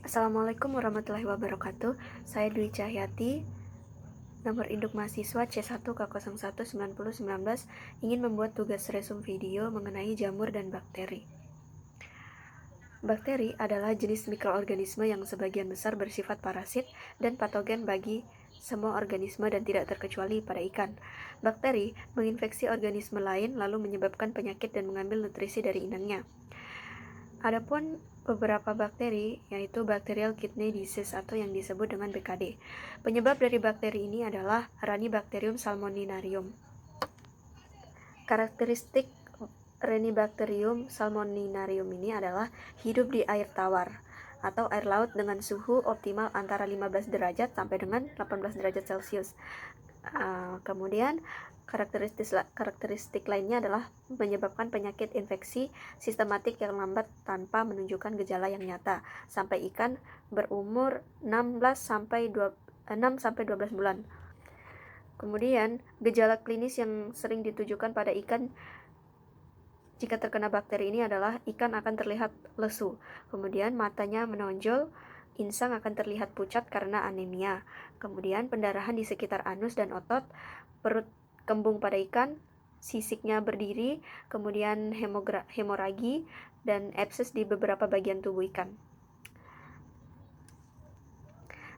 Assalamualaikum warahmatullahi wabarakatuh. Saya Dwi Cahyati, nomor induk mahasiswa C1K019019, ingin membuat tugas resum video mengenai jamur dan bakteri. Bakteri adalah jenis mikroorganisme yang sebagian besar bersifat parasit dan patogen bagi semua organisme dan tidak terkecuali pada ikan. Bakteri menginfeksi organisme lain lalu menyebabkan penyakit dan mengambil nutrisi dari inangnya. Adapun beberapa bakteri, yaitu Bacterial Kidney Disease atau yang disebut dengan BKD. Penyebab dari bakteri ini adalah Ranibacterium salmoninarium. Karakteristik Ranibacterium salmoninarium ini adalah hidup di air tawar atau air laut dengan suhu optimal antara 15 derajat sampai dengan 18 derajat Celcius. Kemudian karakteristik lainnya adalah menyebabkan penyakit infeksi sistematik yang lambat tanpa menunjukkan gejala yang nyata sampai ikan berumur 6 sampai 12 bulan. Kemudian gejala klinis yang sering ditujukan pada ikan jika terkena bakteri ini adalah ikan akan terlihat lesu, kemudian matanya menonjol, insang akan terlihat pucat karena anemia, kemudian pendarahan di sekitar anus dan otot, perut kembung pada ikan, sisiknya berdiri, kemudian hemoragi, dan abses di beberapa bagian tubuh ikan.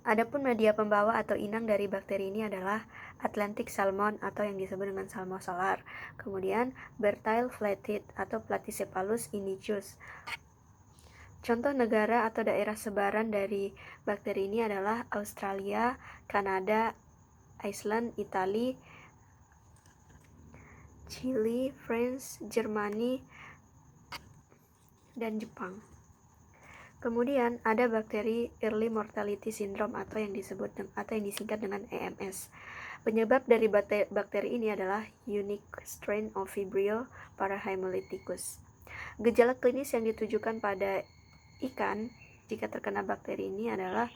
Adapun media pembawa atau inang dari bakteri ini adalah Atlantic salmon atau yang disebut dengan salmonellar, kemudian Bertile flathead atau Platycephalus indicus. Contoh negara atau daerah sebaran dari bakteri ini adalah Australia, Kanada, Iceland, Italia, Chili, France, Jermani, dan Jepang. Kemudian ada bakteri Early Mortality Syndrome atau yang disingkat dengan EMS. Penyebab dari bakteri ini adalah unique strain of Vibrio parahemolyticus. Gejala klinis yang ditujukan pada ikan jika terkena bakteri ini adalah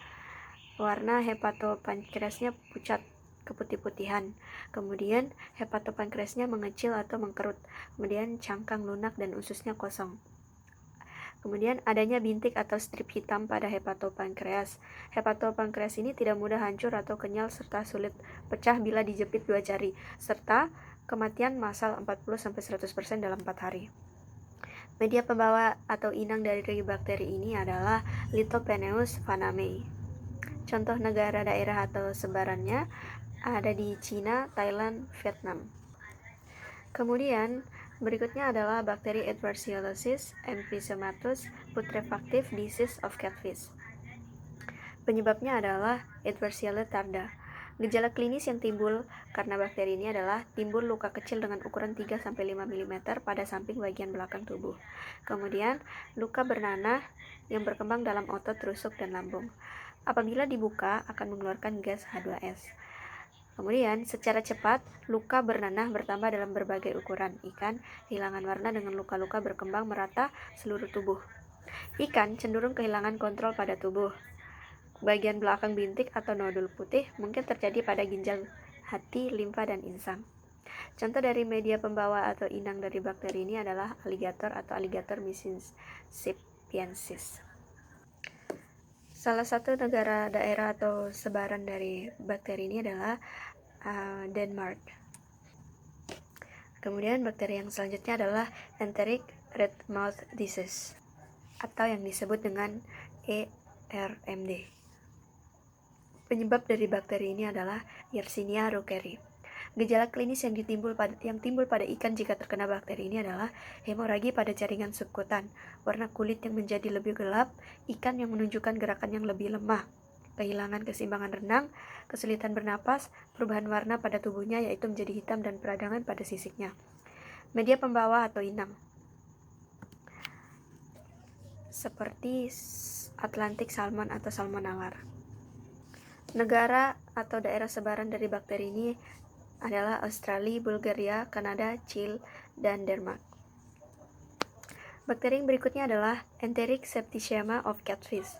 warna hepatopankreasnya pucat keputih-putihan, kemudian hepatopankreasnya mengecil atau mengkerut, kemudian cangkang lunak dan ususnya kosong. Kemudian adanya bintik atau strip hitam pada hepatopankreas. Hepatopankreas ini tidak mudah hancur atau kenyal serta sulit pecah bila dijepit 2 jari, serta kematian massal 40-100% dalam 4 hari. Media pembawa atau inang dari bakteri ini adalah Lithopeneus vannamei. Contoh negara, daerah atau sebarannya ada di Cina, Thailand, Vietnam. Kemudian berikutnya adalah bakteri Edwardiellosis emphysematosus putrefactive disease of catfish. Penyebabnya adalah Edwardiella tarda. Gejala klinis yang timbul karena bakteri ini adalah timbul luka kecil dengan ukuran 3-5 mm pada samping bagian belakang tubuh. Kemudian luka bernanah yang berkembang dalam otot, rusuk, dan lambung. Apabila dibuka akan mengeluarkan gas H2S. Kemudian, secara cepat, luka bernanah bertambah dalam berbagai ukuran. Ikan kehilangan warna dengan luka-luka berkembang merata seluruh tubuh. Ikan cenderung kehilangan kontrol pada tubuh. Bagian belakang bintik atau nodul putih mungkin terjadi pada ginjal, hati, limfa, dan insang. Contoh dari media pembawa atau inang dari bakteri ini adalah aligator atau Alligator mississippiensis. Salah satu negara, daerah, atau sebaran dari bakteri ini adalah Denmark. Kemudian bakteri yang selanjutnya adalah Enteric Red Mouth Disease atau yang disebut dengan ERMD. Penyebab dari bakteri ini adalah Yersinia rookeri. Gejala klinis yang timbul pada ikan jika terkena bakteri ini adalah hemoragi pada jaringan subkutan, warna kulit yang menjadi lebih gelap, ikan yang menunjukkan gerakan yang lebih lemah, kehilangan keseimbangan renang, kesulitan bernapas, perubahan warna pada tubuhnya yaitu menjadi hitam dan peradangan pada sisiknya. Media pembawa atau inang seperti Atlantic salmon atau salmonellar. Negara atau daerah sebaran dari bakteri ini adalah Australia, Bulgaria, Kanada, Chile, dan Denmark. Bakteri yang berikutnya adalah Enteric septicemia of catfish.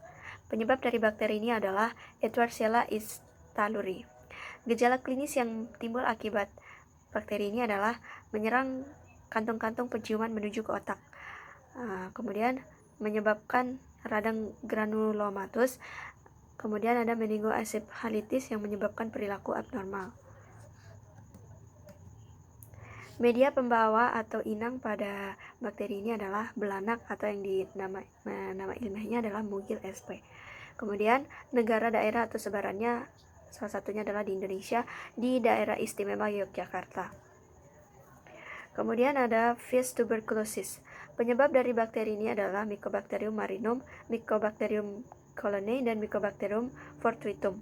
Penyebab dari bakteri ini adalah Edwardiella istalluri. Gejala klinis yang timbul akibat bakteri ini adalah menyerang kantung-kantung penciuman menuju ke otak. Kemudian menyebabkan radang granulomatous. Kemudian ada meningoencephalitis yang menyebabkan perilaku abnormal. Media pembawa atau inang pada bakteri ini adalah belanak atau yang nama ilmiahnya adalah Mugil sp. Kemudian negara, daerah atau sebarannya salah satunya adalah di Indonesia, di daerah istimewa Yogyakarta. Kemudian ada Vis tuberculosis. Penyebab dari bakteri ini adalah Mycobacterium marinum, Mycobacterium colonei, dan Mycobacterium fortuitum.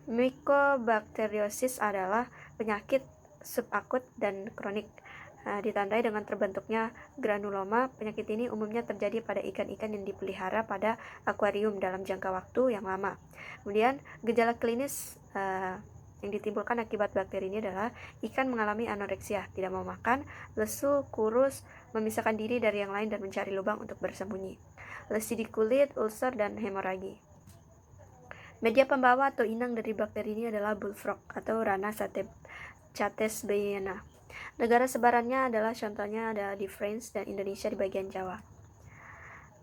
Mycobacteriosis adalah penyakit subakut dan kronik, ditandai dengan terbentuknya granuloma. Penyakit ini umumnya terjadi pada ikan-ikan yang dipelihara pada akuarium dalam jangka waktu yang lama. Kemudian gejala klinis yang ditimbulkan akibat bakteri ini adalah ikan mengalami anoreksia, tidak mau makan, lesu, kurus, memisahkan diri dari yang lain dan mencari lubang untuk bersembunyi, lesi di kulit, ulcer, dan hemoragi. Media pembawa atau inang dari bakteri ini adalah bullfrog atau Rana catesbeiana. Negara sebarannya adalah contohnya ada di France dan Indonesia di bagian Jawa.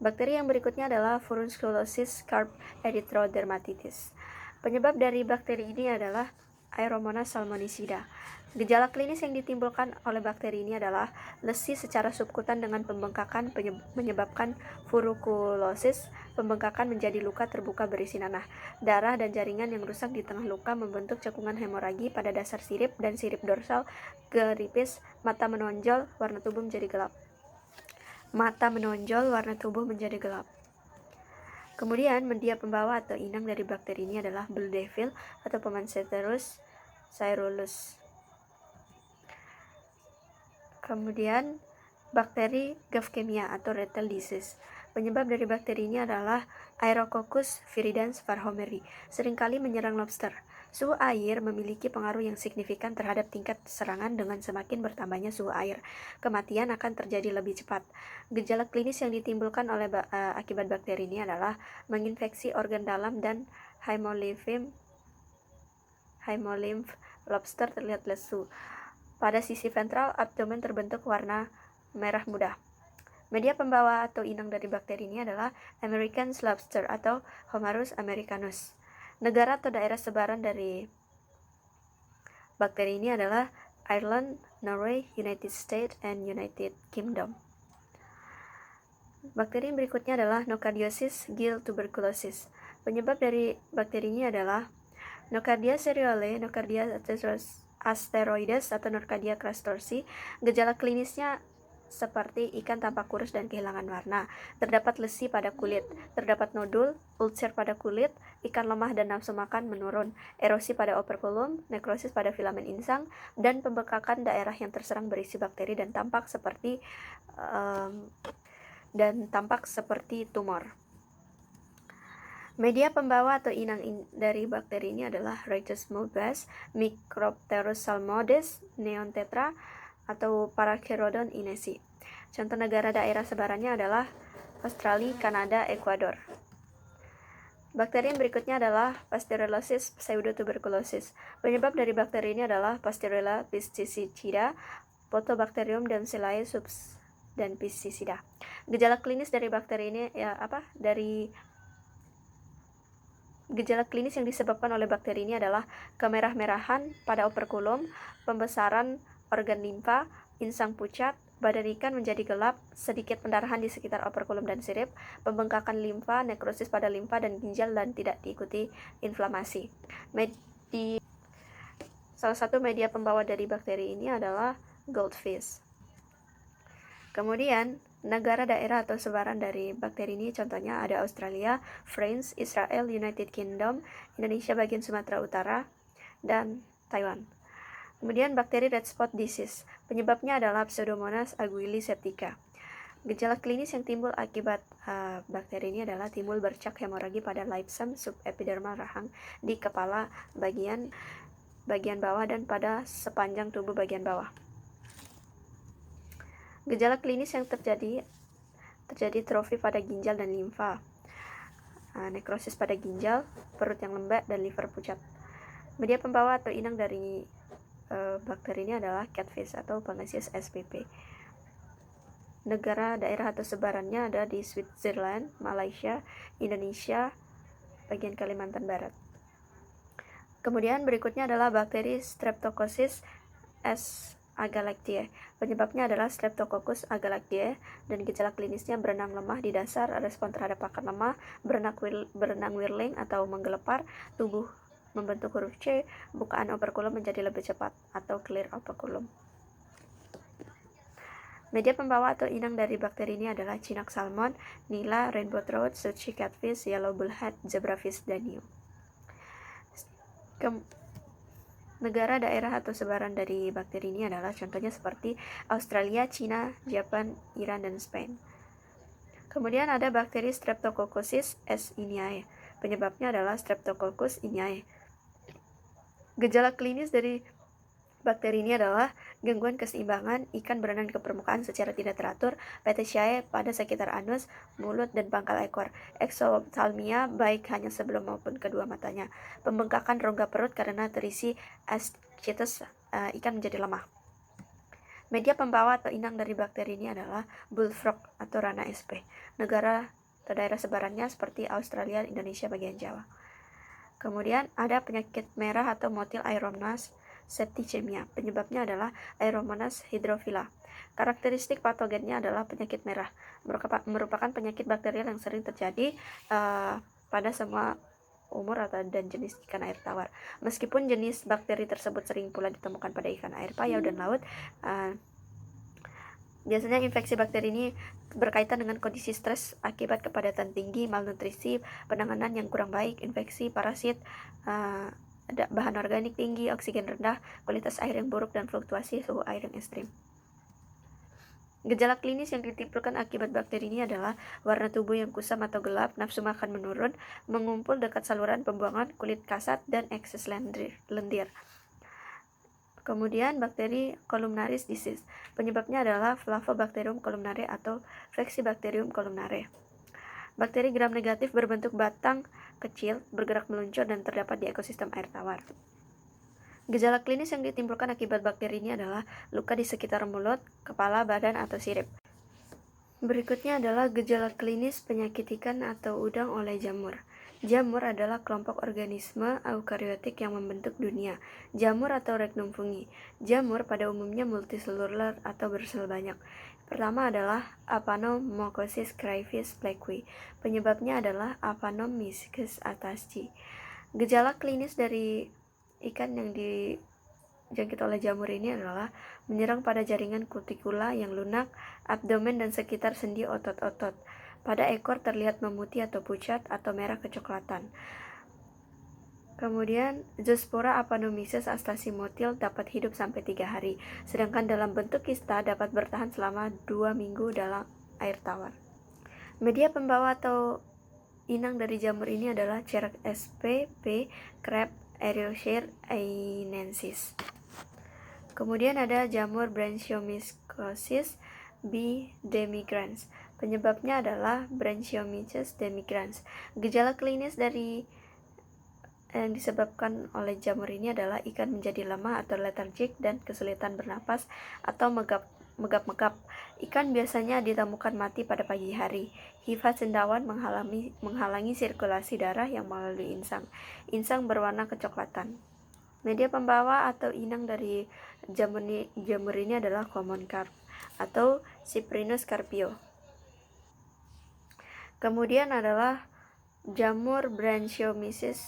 Bakteri yang berikutnya adalah Furunculosis carp erythrodermatitis. Penyebab dari bakteri ini adalah Aeromonas salmonicida. Gejala klinis yang ditimbulkan oleh bakteri ini adalah lesi secara subkutan dengan pembengkakan menyebabkan furunculosis. Pembengkakan menjadi luka terbuka berisi nanah, darah, dan jaringan yang rusak di tengah luka membentuk cekungan hemoragi pada dasar sirip dan sirip dorsal geripis. Mata menonjol, warna tubuh menjadi gelap. Kemudian media pembawa atau inang dari bakteri ini adalah Blue Devil atau Pomacenterus caeruleus. Kemudian bakteri Gavkemia atau Retail disease. Penyebab dari bakteri ini adalah Aerococcus viridans varhomeri, seringkali menyerang lobster. Suhu air memiliki pengaruh yang signifikan terhadap tingkat serangan. Dengan semakin bertambahnya suhu air, kematian akan terjadi lebih cepat. Gejala klinis yang ditimbulkan oleh akibat bakteri ini adalah menginfeksi organ dalam dan hemolymph lobster terlihat lesu. Pada sisi ventral abdomen terbentuk warna merah muda. Media pembawa atau inang dari bakteri ini adalah American lobster atau Homarus americanus. Negara atau daerah sebaran dari bakteri ini adalah Ireland, Norway, United States, and United Kingdom. Bakteri berikutnya adalah Nocardiosis gill tuberculosis. Penyebab dari bakteri ini adalah Nocardia cereale, Nocardia asteroides, atau Nocardia crastorsi. Gejala klinisnya seperti ikan tampak kurus dan kehilangan warna, terdapat lesi pada kulit, terdapat nodul, ulcer pada kulit, ikan lemah dan nafsu makan menurun, erosi pada operculum, nekrosis pada filamen insang, dan pembekakan daerah yang terserang berisi bakteri dan tampak seperti tumor. Media pembawa atau inang dari bakteri ini adalah Rhesus moobas, Micropterus salmodes, Neon tetra, atau Paracherodon inesi. Contoh negara daerah sebarannya adalah Australia, Kanada, Ekuador. Bakteri yang berikutnya adalah Pasteurellosis pseudotuberculosis. Penyebab dari bakteri ini adalah Pasteurella piscicida, Photobacterium damselae subs, dan piscicida. Gejala klinis dari bakteri ini Gejala klinis yang disebabkan oleh bakteri ini adalah kemerah-merahan pada operkulum, pembesaran organ limfa, insang pucat, badan ikan menjadi gelap, sedikit pendarahan di sekitar operkulum dan sirip, pembengkakan limfa, nekrosis pada limfa dan ginjal, dan tidak diikuti inflamasi. Salah satu media pembawa dari bakteri ini adalah goldfish. Kemudian negara, daerah atau sebaran dari bakteri ini contohnya ada Australia, France, Israel, United Kingdom, Indonesia bagian Sumatera Utara, dan Taiwan. Kemudian bakteri red spot disease. Penyebabnya adalah Pseudomonas aguili septica. Gejala klinis yang timbul akibat bakteri ini adalah timbul bercak hemoragi pada lipsum subepidermal rahang di kepala bagian bawah dan pada sepanjang tubuh bagian bawah. Gejala klinis yang terjadi trofi pada ginjal dan limfa, nekrosis pada ginjal, perut yang lembek, dan liver pucat. Media pembawa atau inang dari bakteri ini adalah catfish atau Pangasius spp. negara daerah atau sebarannya ada di Switzerland, Malaysia, Indonesia, bagian Kalimantan Barat. Kemudian berikutnya adalah bakteri Streptococcus S. agalactiae. Penyebabnya adalah Streptococcus agalactiae dan gejala klinisnya berenang lemah di dasar, respon terhadap pakan lemah, berenang whirling atau menggelepar, tubuh membentuk huruf C, bukaan operkulum menjadi lebih cepat atau clear operculum. Media pembawa atau inang dari bakteri ini adalah Chinook salmon, Nila, rainbow trout, Sochi catfish, yellow bullhead, zebrafish, dan new. Negara, daerah, atau sebaran dari bakteri ini adalah contohnya seperti Australia, China, Jepang, Iran, dan Spain. Kemudian ada bakteri Streptococcus S. iniae. Penyebabnya adalah Streptococcus iniae. Gejala klinis dari bakteri ini adalah gangguan keseimbangan, ikan berenang ke permukaan secara tidak teratur, petechiae pada sekitar anus, mulut, dan pangkal ekor, exophthalmia baik hanya sebelum maupun kedua matanya, pembengkakan rongga perut karena terisi ascites, ikan menjadi lemah. Media pembawa atau inang dari bakteri ini adalah bullfrog atau rana SP. Negara atau daerah sebarannya seperti Australia, Indonesia, bagian Jawa. Kemudian ada penyakit merah atau motil Aeromonas septicemia. Penyebabnya adalah Aeromonas hydrophila. Karakteristik patogennya adalah penyakit merah. Merupakan penyakit bakterial yang sering terjadi pada semua umur dan jenis ikan air tawar. Meskipun jenis bakteri tersebut sering pula ditemukan pada ikan air payau dan laut, biasanya infeksi bakteri ini berkaitan dengan kondisi stres akibat kepadatan tinggi, malnutrisi, penanganan yang kurang baik, infeksi, parasit, bahan organik tinggi, oksigen rendah, kualitas air yang buruk, dan fluktuasi suhu air yang ekstrim. Gejala klinis yang ditimbulkan akibat bakteri ini adalah warna tubuh yang kusam atau gelap, nafsu makan menurun, mengumpul dekat saluran pembuangan, kulit kasat, dan ekses lendir. Kemudian bakteri columnaris disease. Penyebabnya adalah Flavobacterium columnare atau Vexibacterium columnare. Bakteri gram negatif berbentuk batang kecil, bergerak meluncur, dan terdapat di ekosistem air tawar. Gejala klinis yang ditimbulkan akibat bakteri ini adalah luka di sekitar mulut, kepala, badan, atau sirip. Berikutnya adalah gejala klinis penyakit ikan atau udang oleh jamur. Jamur adalah kelompok organisme eukariotik yang membentuk dunia. Jamur atau regnum fungi. Jamur pada umumnya multiseluler atau bersel banyak. Pertama adalah Aphanomycosis crayfish blackwing. Penyebabnya adalah Aphanomyces atasci. Gejala klinis dari ikan yang dijangkit oleh jamur ini adalah menyerang pada jaringan kutikula yang lunak, abdomen, dan sekitar sendi otot-otot. Pada ekor terlihat memutih atau pucat atau merah kecoklatan. Kemudian, Zoospora Aphanomyces astaximotil dapat hidup sampai 3 hari, sedangkan dalam bentuk kista dapat bertahan selama 2 minggu dalam air tawar. Media pembawa atau inang dari jamur ini adalah Cerc spp, Crab, Aeroshire ainensis. Kemudian ada jamur Branchiomycosis B. demigrans. Penyebabnya adalah Branchiomyces demigrans. Gejala klinis dari yang disebabkan oleh jamur ini adalah ikan menjadi lemah atau lethargic dan kesulitan bernapas atau megap-megap. Ikan biasanya ditemukan mati pada pagi hari. Hifa cendawan menghalangi sirkulasi darah yang melalui insang. Insang berwarna kecoklatan. Media pembawa atau inang dari jamur ini adalah common carp atau Cyprinus carpio. Kemudian adalah jamur Branchiomyces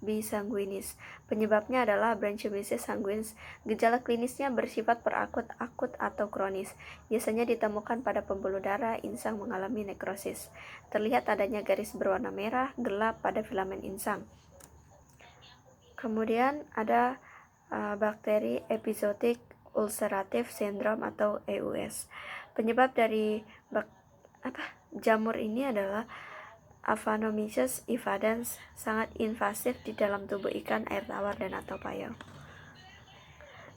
B. sanguinis. Penyebabnya adalah Branchiomyces sanguinis. Gejala klinisnya bersifat perakut, akut, atau kronis. Biasanya ditemukan pada pembuluh darah, insang mengalami nekrosis. Terlihat adanya garis berwarna merah gelap pada filamen insang. Kemudian ada bakteri Epizootic ulcerative syndrome atau EUS. Penyebab dari jamur ini adalah Aphanomyces invadans, sangat invasif di dalam tubuh ikan air tawar dan atau payau.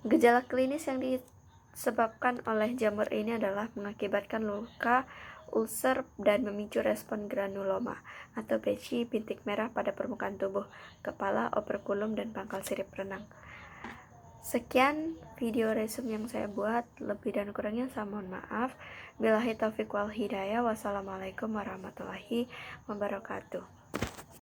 Gejala klinis yang disebabkan oleh jamur ini adalah mengakibatkan luka, ulcer, dan memicu respon granuloma atau peci bintik merah pada permukaan tubuh, kepala, operkulum, dan pangkal sirip renang. Sekian video resume yang saya buat, lebih dan kurangnya saya mohon maaf. Billahi taufiq wal hidayah. Wassalamualaikum warahmatullahi wabarakatuh.